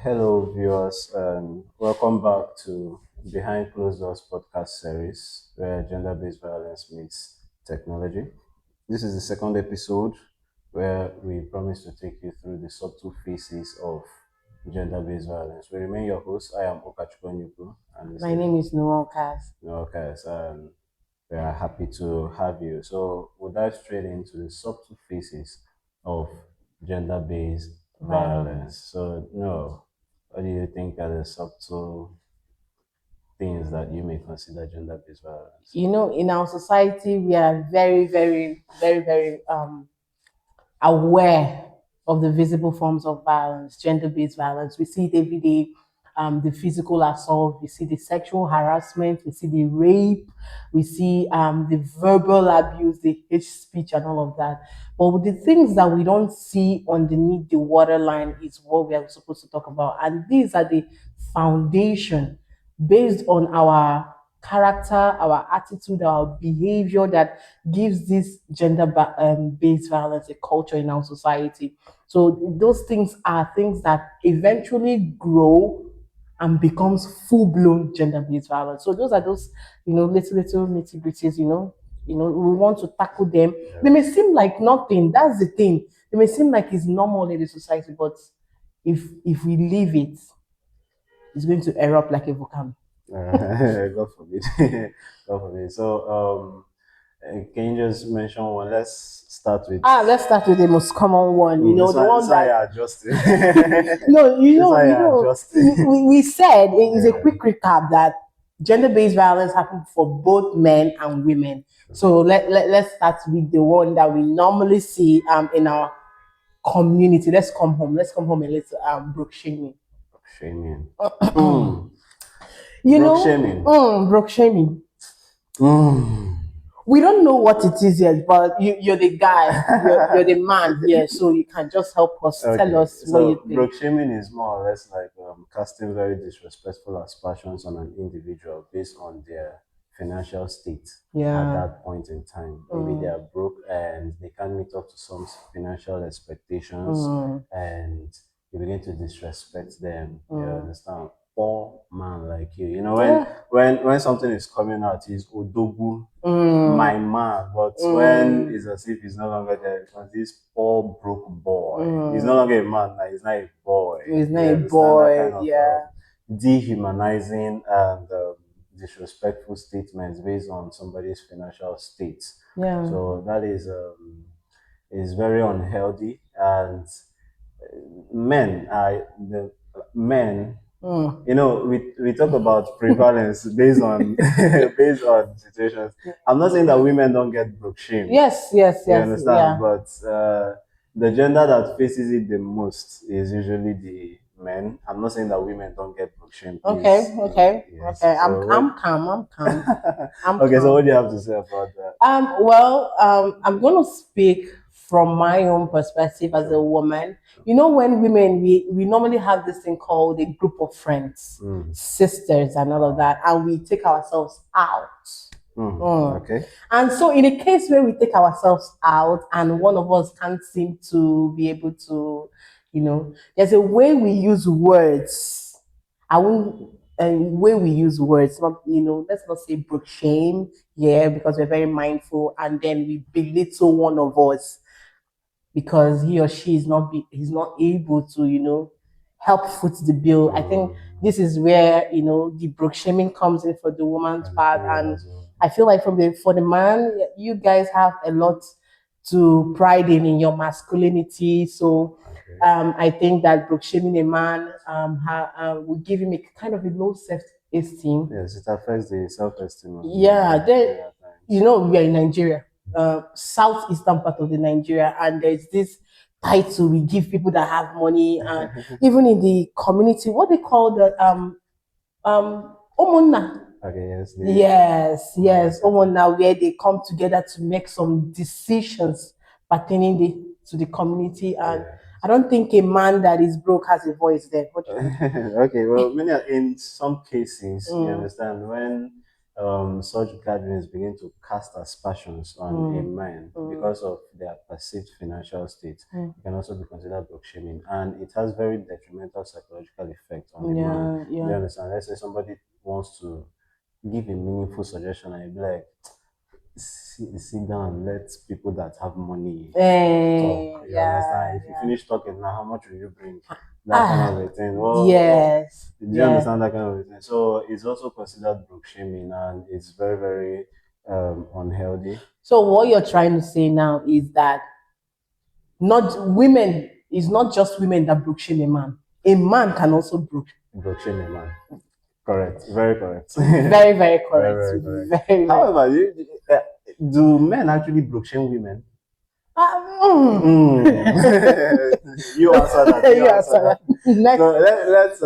Hello, viewers, and welcome back to Behind Closed Doors podcast series where gender based violence meets technology. This is the second episode where we promise to take you through the subtle faces of gender based violence. We remain your host. I am Okachukwu, and this My is name is Noel Cass. Nokas, and we are happy to have you. So, we'll dive straight into the subtle faces of gender based violence. Violence. So, no, what do you think are the subtle things that you may consider gender based violence? In our society, we are very, very, very, very aware of the visible forms of violence, gender-based violence. We see it every day. The physical assault, we see the sexual harassment, we see the rape, we see the verbal abuse, the hate speech, and all of that. But with the things that we don't see underneath the waterline is what we are supposed to talk about. And these are the foundation based on our character, our attitude, our behavior that gives this gender based violence a culture in our society. So those things are things that eventually grow and becomes full-blown gender-based violence. So those are those, little nitty-gritties, we want to tackle them. They may seem like nothing. That's the thing. They may seem like it's normal in the society, but if we leave it, it's going to erupt like a volcano. God forbid. God forbid. So, can you just mention one? Let's start with. Let's start with the most common one. This The one, one this one that you're adjusting. no, This one you're adjusting. we said it is a Yeah. quick recap that gender-based violence happens for both men and women. So let's start with the one that we normally see in our community. Let's come home. Let's come home and let's broke shaming. Shaming. You Broke know, shaming. broke shaming. Mm. We don't know what it is yet, but you're the guy, you're the man here, so you can just help us tell Okay, us what you so think. broke shaming is more or less like casting very disrespectful aspersions on an individual based on their financial state at Yeah. that point in time. Maybe they are broke and they can't meet up to some financial expectations, and you begin to disrespect them. You understand? Poor man like you. You know when Yeah. when something is coming out, he's odogu my man, but when it's as if he's no longer there, because this poor broke boy, he's no longer a man, like, he's not a boy. He's not You a understand that boy, kind of yeah. dehumanizing and disrespectful statements based on somebody's financial state. Yeah. So that is very unhealthy, and the men, we talk about prevalence based on based on situations. I'm not saying that women don't get broke shame. Yes, yes, You yes, understand? yeah. But the gender that faces it the most is usually the men. I'm not saying that women don't get broke shame, please. Okay, okay, Yes. okay. So I'm calm. I'm calm. I'm okay, so calm. what do you have to say about that? I'm gonna speak from my own perspective as a Sure. woman. When women we normally have this thing called a group of friends, sisters, and all of that, and we take ourselves out. Okay. And so, in a case where we take ourselves out and one of us can't seem to be able to, there's a way we use words. I won't, way we use words, not, let's not say brook shame, yeah, because we're very mindful, and then we belittle one of us because he or she he's not able to help foot the bill. I think this is where the broke shaming comes in for the woman's And the part, female and as well. I feel like for the man, you guys have a lot to pride in your masculinity. So Okay. I think that broke shaming a man will give him a kind of a low self-esteem. Yes, it affects the self-esteem of Yeah, men then at times. we are in Nigeria, southeastern part of the Nigeria, and there's this title we give people that have money, and even in the community, what they call the omona. Okay, yes. Yes, omona, where they come together to make some decisions pertaining to the community, and Yes. I don't think a man that is broke has a voice there. What do you think? Okay, well, in some cases, you understand, when such gatherings begin to cast aspersions on a man because of their perceived financial state. It can also be considered broke shaming, and it has very detrimental psychological effect on a man. Yeah, Do you yeah. understand? Let's say somebody wants to give a meaningful suggestion, and you be like, sit down and let people that have money talk. You Yeah, understand? If you yeah. finish talking now, how much will you bring? That kind of Ah, a thing. Well, yes, do you yeah. understand that kind of a thing? So it's also considered brook shaming, and it's very, very unhealthy. So what you're trying to say now is that not women is not just women that brook shame a man. A man can also brook. Brook shaming, man. Correct. Very correct. Very, very Very, correct. very correct. Very, very. However, do men actually brook shame women? Mm. Mm. You answer that. You Yeah, answer so that. next. So let's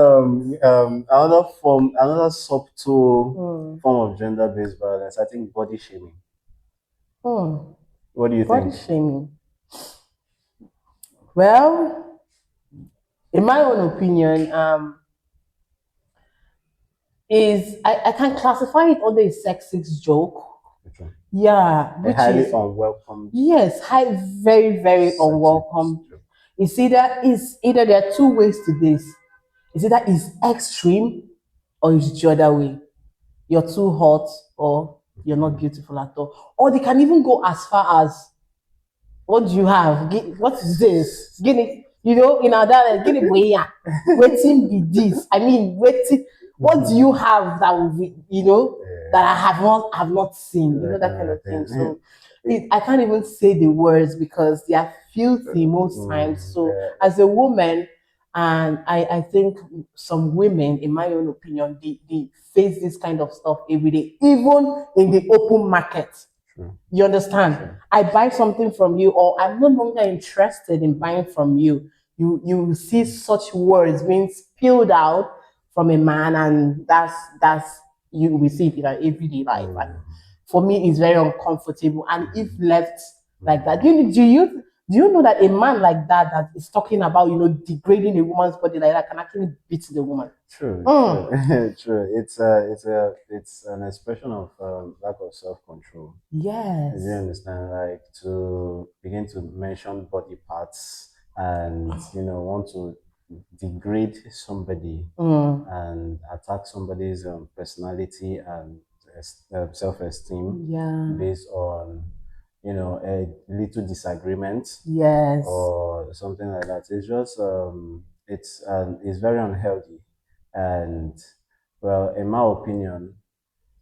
another form, another subtle Mm. form of gender-based violence. I think body shaming. Mm. What do you Body think? shaming. Well, in my own opinion, is I can classify it under a sexist joke. Which one? Yeah, A which highly is unwelcome yes, very, very sexist unwelcome. joke. It's either there are two ways to this. It's either it's extreme or it's the other way. You're too hot or you're not beautiful at all. Or they can even go as far as what do you have? What is this? Guinea, in our dialect, Guinea boya. Waiting be this. I mean, waiting. What do you have that will be, that I have not seen? That That kind kind of of thing. thing. So I can't even say the words because they are filthy most times. So Yeah, as a woman, and I think some women, in my own opinion, they face this kind of stuff every day, even in the open market. true. You understand? True. I buy something from you, or I'm no longer interested in buying from you. You see such words being spilled out from a man, and that's you will see it in our everyday life. And for me, it's very uncomfortable. And if left like that, do you know that a man like that is talking about degrading a woman's body like that can actually beat the woman? True, Mm. true, true. It's an expression of lack of self-control. Do you Yes. understand? Like to begin to mention body parts and want to degrade somebody Mm. and attack somebody's personality and self-esteem Yeah. based on a little disagreement Yes. or something like that. It's just it's very unhealthy, and well, in my opinion,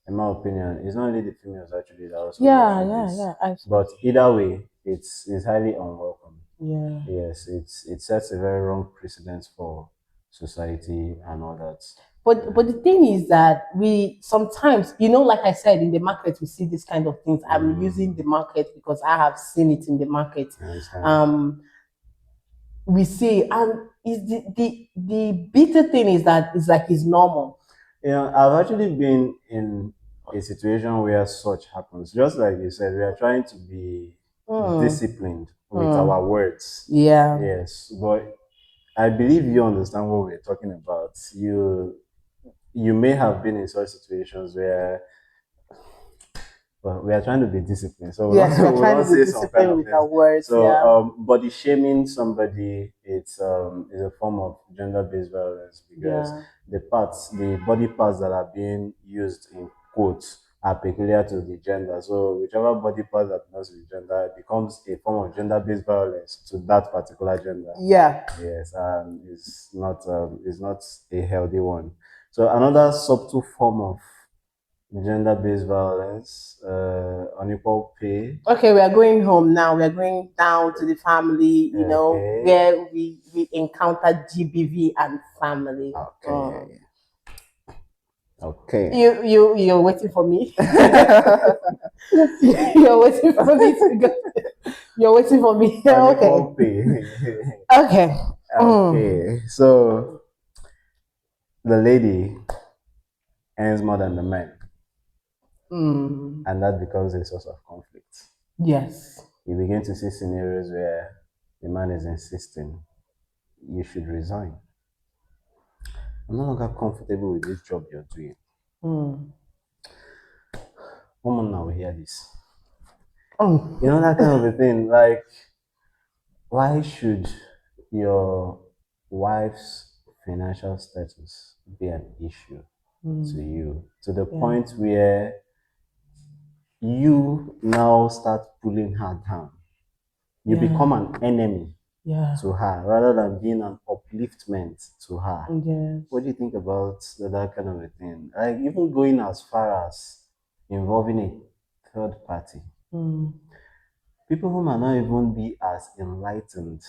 it's not only the females actually that also go Yeah, through yeah, this, yeah. I but either way, it's highly unwelcome. Yeah. Yes, it sets a very wrong precedent for society and all that. But the thing is that we sometimes, like I said, in the market we see this kind of things. I'm using the market because I have seen it in the market. I understand. Um, we see, and is the bitter thing is that it's like it's normal. I've actually been in a situation where such happens. Just like you said, we are trying to be Mm, disciplined with our mm, words. yeah. Yes, but I believe you understand what we're talking about. You may have been in such situations where, well, we are trying to be disciplined, so we'll Yes, not, we're we'll trying not to be say some kind disciplined of with things. our words. So, Yeah. body shaming somebody, is a form of gender-based violence because Yeah. the body parts that are being used in quotes are peculiar to the gender. So, whichever body part that belongs to the gender it becomes a form of gender-based violence to that particular gender. Yeah. Yes, it's not a healthy one. So, another subtle form of gender-based violence, unequal pay. Okay, we are going home now. We are going down to the family, Okay, where we encounter GBV and family. okay, okay. You're waiting for me. You're waiting for me to go. You're waiting for me. Okay. Unequal pay. Okay. Mm. Okay, so the lady earns more than the man, Mm. and that becomes a source of conflict. Yes. You begin to see scenarios where the man is insisting you should resign. I'm no longer comfortable with this job you're doing. Mm. woman now will hear this. You know Oh, that kind of a thing. Like, why should your wife's financial status be an issue to you to the yeah, point where you now start pulling her down? You yeah, become an enemy yeah, to her rather than being an upliftment to her. What yes. do you think about that kind of a thing? Like even going as far as involving a third party. Mm, People who might not even be as enlightened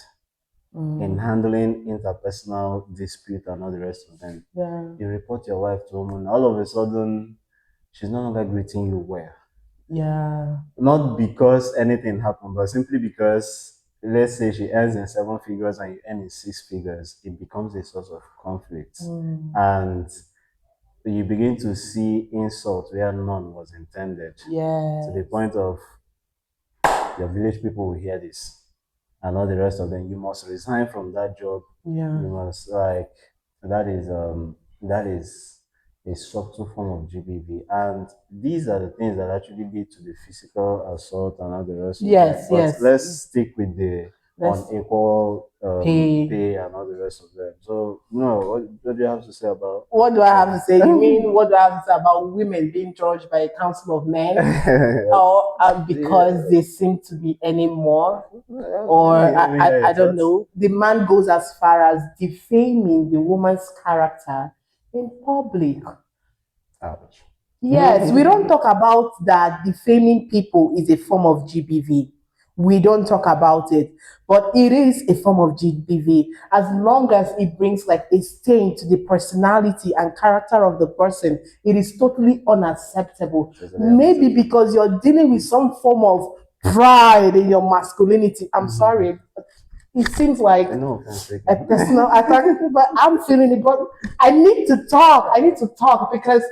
in mm, handling interpersonal dispute and all the rest of them. yeah, You report your wife to a woman, all of a sudden she's no longer greeting you well. yeah. Not because anything happened, but simply because let's say she earns in seven figures and you earn in six figures, it becomes a source of conflict. Mm, And you begin to see insult where none was intended to the yes. point of your village people will hear this and all the rest of them. You must resign from that job. Yeah. You must like that is a subtle form of GBV, and these are the things that actually lead to the physical assault and all the rest of them. Yes, But yes. let's stick with the Let's unequal pay. pay and all the rest of them. So, no, what do you have to say about What do I have to say? You mean that? what do I have to say about women being judged by a council of men, or because Yeah. they seem to be any more? Let Or me let me hear I your don't thoughts. know. The man goes as far as defaming the woman's character in public. Ouch. Yes, we don't talk about that defaming people is a form of GBV. We don't talk about it, but it is a form of GBV as long as it brings like a stain to the personality and character of the person. It is totally unacceptable. Totally Maybe unacceptable. because you're dealing with some form of pride in your masculinity. I'm sorry, it seems like No offense a taken. personal attack, but I'm feeling it. But I need to talk. I need to talk because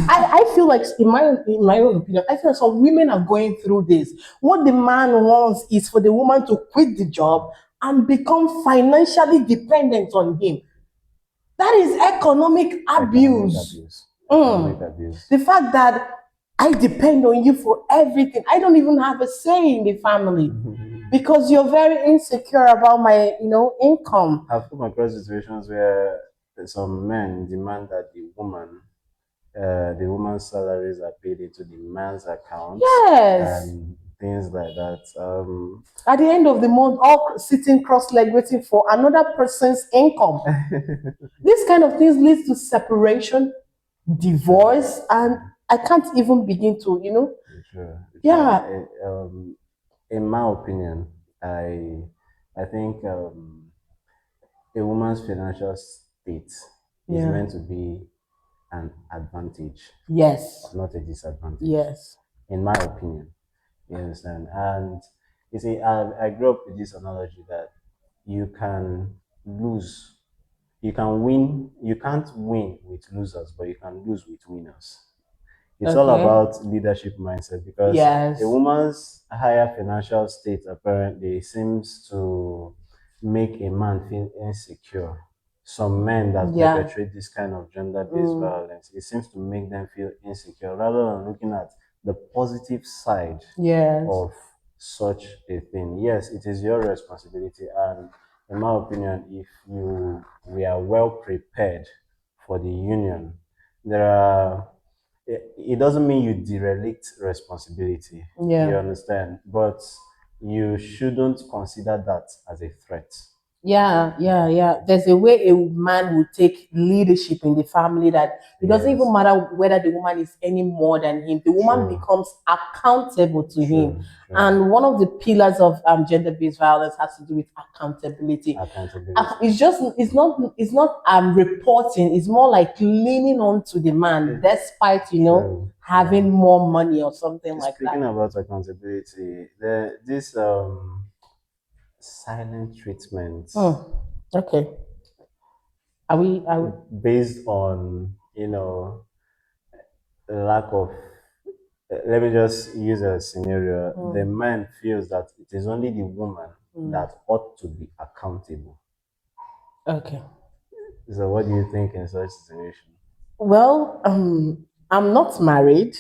I feel like in my own opinion, I feel like some women are going through this. What the man wants is for the woman to quit the job and become financially dependent on him. That is economic Economic abuse. abuse. Economic Mm. abuse. The fact that I depend on you for everything. I don't even have a say in the family because you're very insecure about my, income. I've come across situations where some men demand that the woman's salaries are paid into the man's account Yes. and things like that. At the end of the month, all sitting cross-legged waiting for another person's income. This kind of things leads to separation, True, divorce, and true, I can't even begin to, true, true. yeah, In my opinion, I think a woman's financial state is yeah, meant to be an advantage, yes, not a disadvantage, yes, in my opinion. You understand? And you see, I grew up with this analogy that you can lose, you can win, you can't win with losers, but you can lose with winners. It's all okay, about leadership mindset because a yes, woman's higher financial state apparently seems to make a man feel insecure. Some men that yeah, perpetrate this kind of gender-based mm, violence, it seems to make them feel insecure rather than looking at the positive side yes, of such a thing. Yes, it is your responsibility, and in my opinion, if you we are well prepared for the union, there are it doesn't mean you derelict responsibility. You yeah. understand? But you shouldn't consider that as a threat. Yeah, yeah, yeah. There's a way a man would take leadership in the family that it doesn't even Yes, matter whether the woman is any more than him. The woman true, becomes accountable to him. true, true. And one of the pillars of gender-based violence has to do with accountability. Accountability. It's not reporting. It's more like leaning on to the man, Eh, despite True, having true. more money or something like Speaking that. about accountability, this silent treatment Hmm. Okay. Are we? Are we? based on lack of let me just use a scenario. The Hmm. man feels that it is only the woman Hmm. that ought to be accountable. Okay. So what do you think in such situation? Well, I'm not married,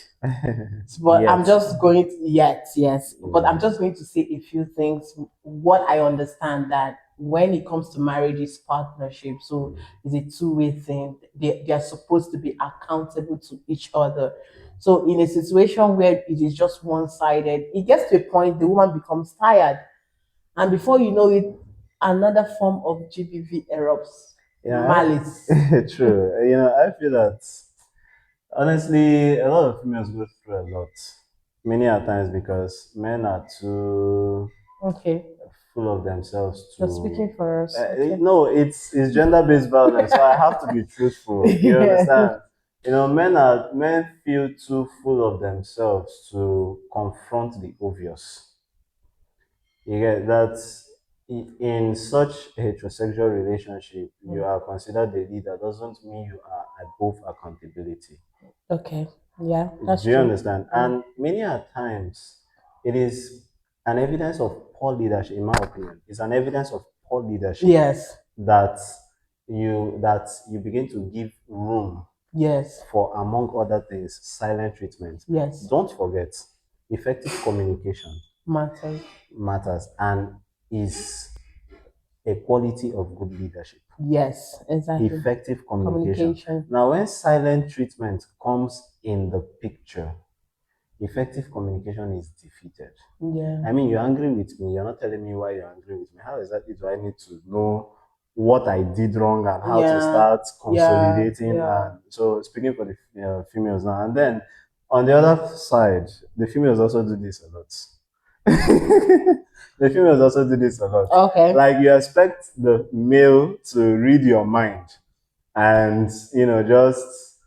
but I'm Yet. just going to, yet, yes, but I'm Yeah. just going to say a few things. What I understand that when it comes to marriage is partnership, so it's a two-way thing. They are supposed to be accountable to each other. So in a situation where it is just one-sided, it gets to a point the woman becomes tired, and before you know it, another form of GBV erupts. Yeah, Malice. true. I feel that honestly, a lot of females go through a lot. Many a times because men are too Okay, full of themselves you're to. speaking for us. Okay. No, it's gender-based violence, so I have to be truthful. You Yeah. understand? Men feel too full of themselves to confront the obvious. You get that in such a heterosexual relationship, you Mm. are considered the leader doesn't mean you are above accountability. Okay. Yeah, Do that's you true. understand? Mm. And many a times, it is an evidence of poor leadership, in my opinion. It's an evidence of poor leadership Yes. that you begin to give room Yes. for, among other things, silent treatment. Yes. Don't forget, effective communication Matters. matters and is a quality of good leadership. Yes, exactly. Effective communication. Communication. Now, when silent treatment comes in the picture, effective communication is defeated. Yeah. I mean, you're angry with me. You're not telling me why you're angry with me. How exactly do I need to know what I did wrong and how to Yeah. start Yeah. consolidating? Yeah. And so, speaking for the females now, and then on the other side, the females also do this a lot. The females also do this a lot. Okay. Like you expect the male to read your mind, and just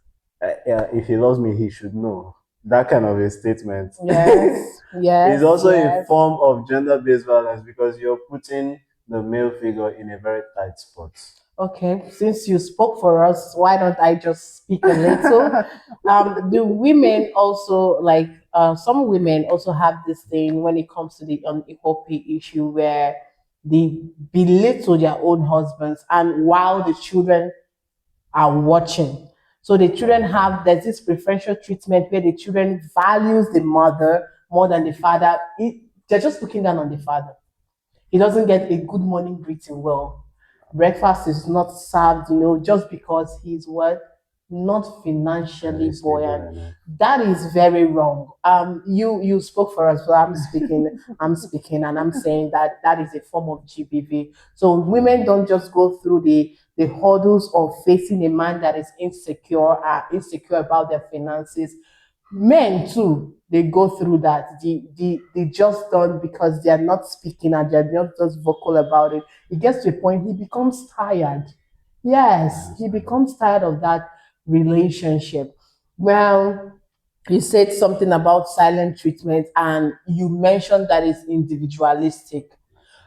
if he loves me, he should know. That kind of a statement Yes. is Yes. also a Yes. form of gender-based violence because you're putting the male figure in a very tight spot. Okay. Since you spoke for us, why don't I just speak a little? The women also like some women also have this thing when it comes to the unequal pay issue where they belittle their own husbands, and while the children are watching. So the children have there's this preferential treatment where the children values the mother more than the father. They're just looking down on the father. He doesn't get a good morning greeting. Well, breakfast is not served, just because he's what? Not financially Stable buoyant. enough. That is very wrong. You spoke for us, so I'm speaking, and I'm saying that that is a form of GBV. So women don't just go through the hurdles of facing a man that is insecure about their finances. Men too, they go through that. They just don't, because they are not speaking and they're not just vocal about it. It gets to a point he becomes tired. I Yes, he understand. becomes tired of that relationship. Well, you said something about silent treatment and you mentioned that it's individualistic.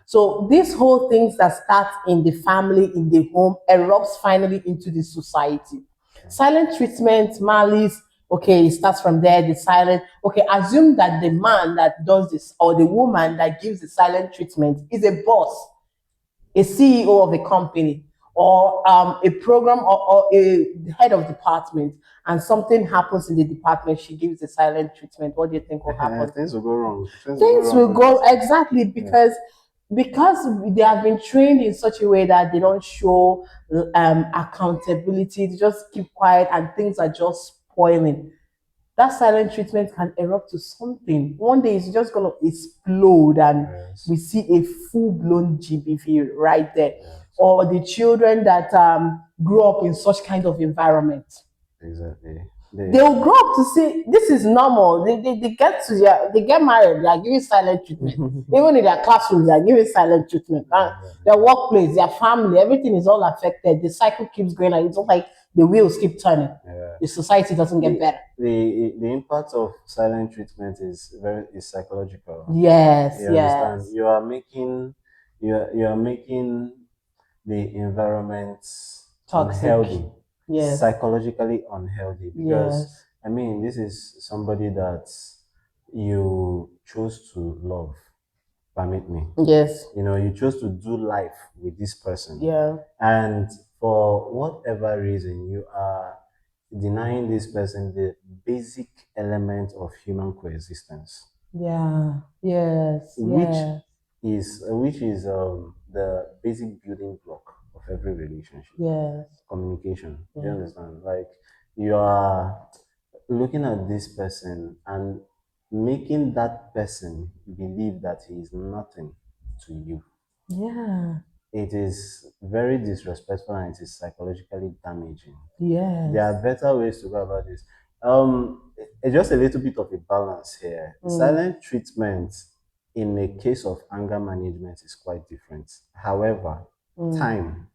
So these whole things that start in the family, in the home, erupts finally into the society. Silent treatment, malice, okay, it starts from there, the silent. Okay, assume that the man that does this or the woman that gives the silent treatment is a boss, a CEO of a company, or a program, or a head of department, and something happens in the department, she gives the silent treatment. What do you think will happen? Things will go wrong. Things will go Things wrong, will go obviously. exactly, Yeah. because they have been trained in such a way that they don't show accountability. They just keep quiet and things are just spoiling. That silent treatment can erupt to something. One day it's just gonna explode and we Yes. see a full-blown GBV right there. Yes. Or the children that grew up in such kind of environment, Exactly. they'll grow up to see this is normal. They get married, they are giving silent treatment. Even in their classroom, they are giving silent treatment. Their Exactly. workplace, their family, everything is all affected. The cycle keeps going, and it's not like the wheels keep turning. Yeah. The society doesn't get The better. the impact of silent treatment is psychological. Yes, You understand? yes. You are making the environment Toxic. unhealthy, Yes, psychologically unhealthy. Because yes, I mean, this is somebody that you chose to love. Permit me. yes, You chose to do life with this person, yeah, and for whatever reason, denying this person the basic element of human coexistence, Yeah. Yes. which Yeah. which is the basic building block of every relationship. Yes. Communication. Do you Yeah. understand? Like you are looking at this person and making that person believe that he is nothing to you. Yeah. It is very disrespectful and it is psychologically damaging. There are Yes. better ways to go about this. Just a little bit of a balance here. Mm. Silent treatment in a case of anger management is quite different. However, Mm. time,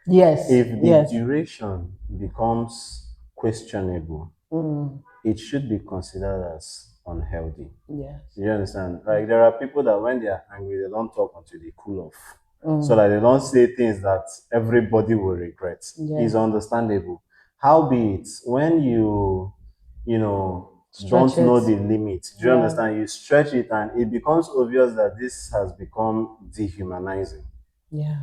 Yes. if the Yes. duration becomes questionable, Mm. it should be considered as unhealthy. Yes. You understand? Like there are people that when they are angry, they don't talk until they cool off. So Mm. that they don't say things that everybody will regret. Is Yes. understandable. Howbeit, when you Stretch don't know it. the limit, do you Yeah. understand? You stretch it and it becomes obvious that this has become dehumanizing. Yeah.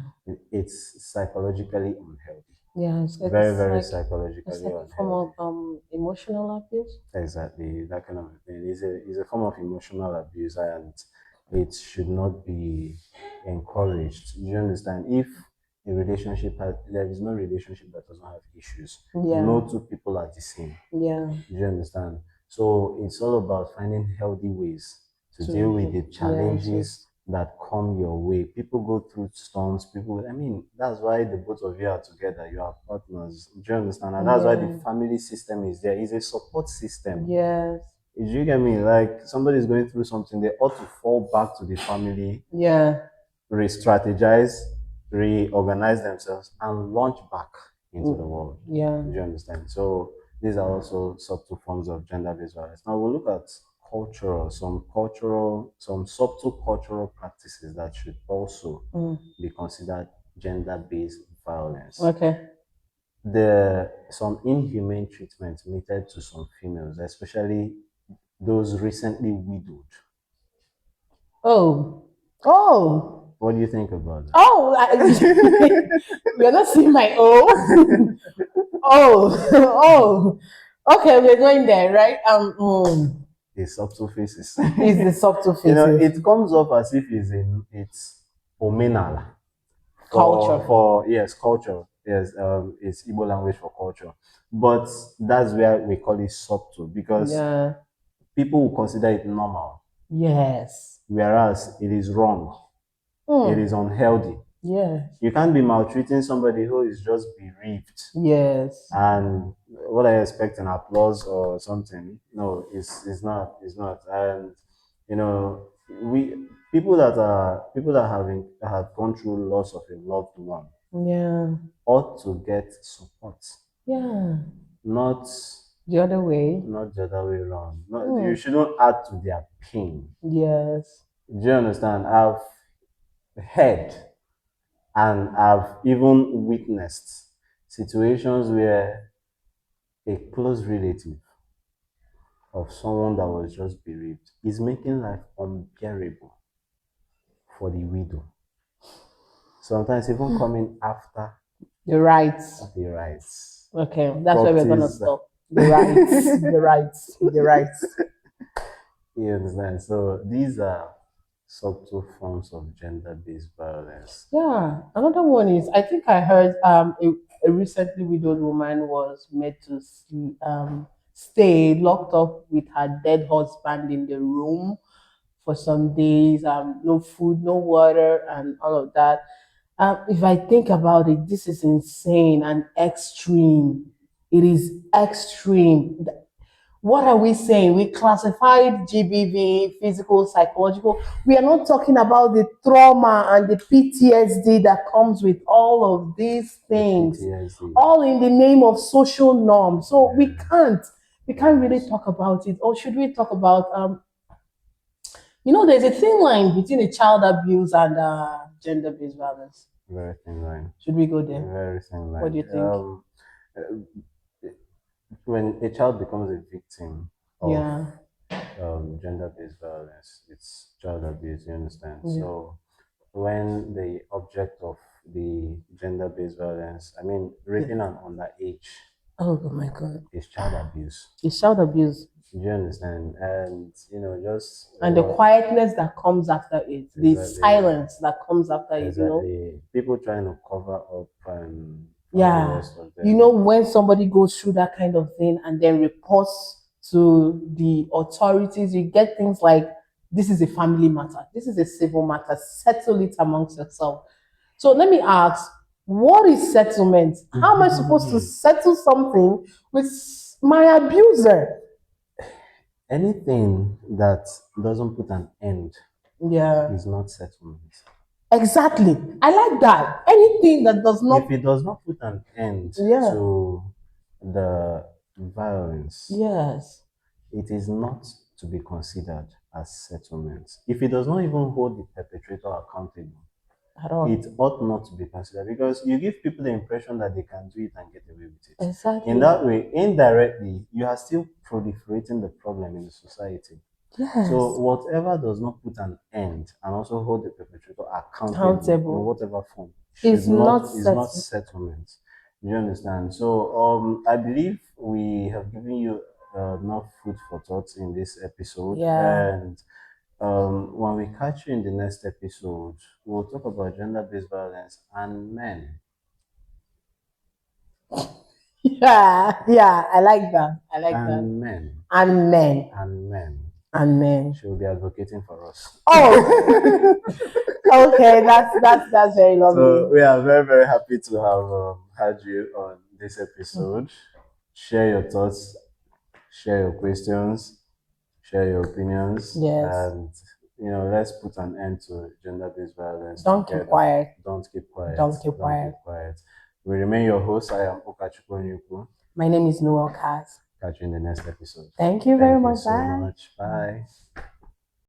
It's psychologically unhealthy. Yeah. Very, very psychologically It's like a form unhealthy. of emotional abuse. Exactly, that kind of thing is a form of emotional abuse, and it should not be encouraged. You understand? If a relationship has, there is no relationship that doesn't have issues. Yeah. No two people are the same. Yeah. Do you understand? So it's all about finding healthy ways to deal with the Yes. challenges that come your way. People go through storms. I mean, that's why the both of you are together. You are partners. Do you understand? And that's why the Yeah. family system is there. It's a support system. Yes. Do you get me? Like somebody is going through something, they ought to fall back to the family, Yeah. re-strategize, reorganize themselves, and launch back into the Mm. world. Yeah. Do you understand? So these are also subtle forms of gender-based violence. Now we'll look at some subtle cultural practices that should also Mm. be considered gender-based violence. Okay. Some inhumane treatment meted to some females, especially those recently widowed. Oh. Oh. What do you think about that? Oh. You're not seeing my O. Oh. Oh. Okay, we're going there, right? The subtle faces. It's the subtle faces. It comes off as if it's omenala Culture. for yes culture. Yes, it's Igbo language for culture, but that's where we call it subtle because Yeah. people will consider it normal, Yes. whereas it is wrong. It is Mm. unhealthy. Yes. You can't be maltreating somebody who is just bereaved Yes. and what I expect an applause or something. No, it's not. And you know, we people that have gone through loss of a loved one Yeah. ought to get support, Yeah. not The other way. not the other way around. No, you Mm. shouldn't add to their pain. Yes. Do you understand? I've heard and I've even witnessed situations where a close relative of someone that was just bereaved is making life unbearable for the widow. Sometimes even coming after The rights. the rights. Okay, that's where we're gonna Properties, stop. The rights. The rights. The rights. you understand? So these are subtle forms of gender-based violence. Yeah. Another one is I think I heard a recently widowed woman was made to stay locked up with her dead husband in the room for some days, no food, no water, and all of that. If I think about it, this is insane and extreme. It is extreme. What are we saying? We classified GBV, physical, psychological. We are not talking about the trauma and the PTSD that comes with all of these The things, PTSD. all in the name of social norm. So Yeah, we can't really yes, talk about it. Or should we talk about there's a thin line between a child abuse and gender-based violence. very thin line. Should we go there? Very thin What do line. you think? Uh, when a child becomes a victim of Yeah. gender-based violence, it's child abuse. You understand? Yeah. So when the object of the gender-based violence, I mean, Yeah. raping an underage, Oh my God. is child abuse. It's child abuse. Do you understand? And just And the what quietness that comes after it, the exactly, silence that comes after it. exactly, people trying to cover up and all the Yeah. rest of them. When somebody goes through that kind of thing and then reports to the authorities, you get things like, this is a family matter, this is a civil matter, settle it amongst yourself. So let me ask, what is settlement? How am I supposed to settle something with my abuser? Anything that doesn't put an end Yeah, is not settlement. exactly. I like that. Anything that does If not, it does not put an end yeah, to the violence, yes, it is not to be considered as settlement. If it does not even hold the perpetrator accountable, at all. it ought not to be considered because you give people the impression that they can do it and get away with it. In Exactly. that way, indirectly, you are still proliferating the problem in the society. So Yes. whatever does not put an end and also hold the perpetrator accountable in Countable. whatever form Is should not not is not set. settlement. Do you understand? So I believe we have given you enough food for thought in this episode, Yeah. and when we catch you in the next episode, we'll talk about gender-based violence and men. Yeah. Yeah. I like that. I like that. And men. And men. And men. And men. She will be advocating for us. Oh. Okay. That's very So lovely. we are very, very happy to have had you on this episode. Share your thoughts, share your questions, share your opinions, Yes. and let's put an end to gender-based violence Don't keep together. quiet. Don't keep quiet. Don't keep Don't keep quiet. quiet. We remain your host. I am Okachukwu Nyuku. My name is Noel Kaz. Catch you in the next episode. Thank you very Thank you much. so Bye. much. Bye.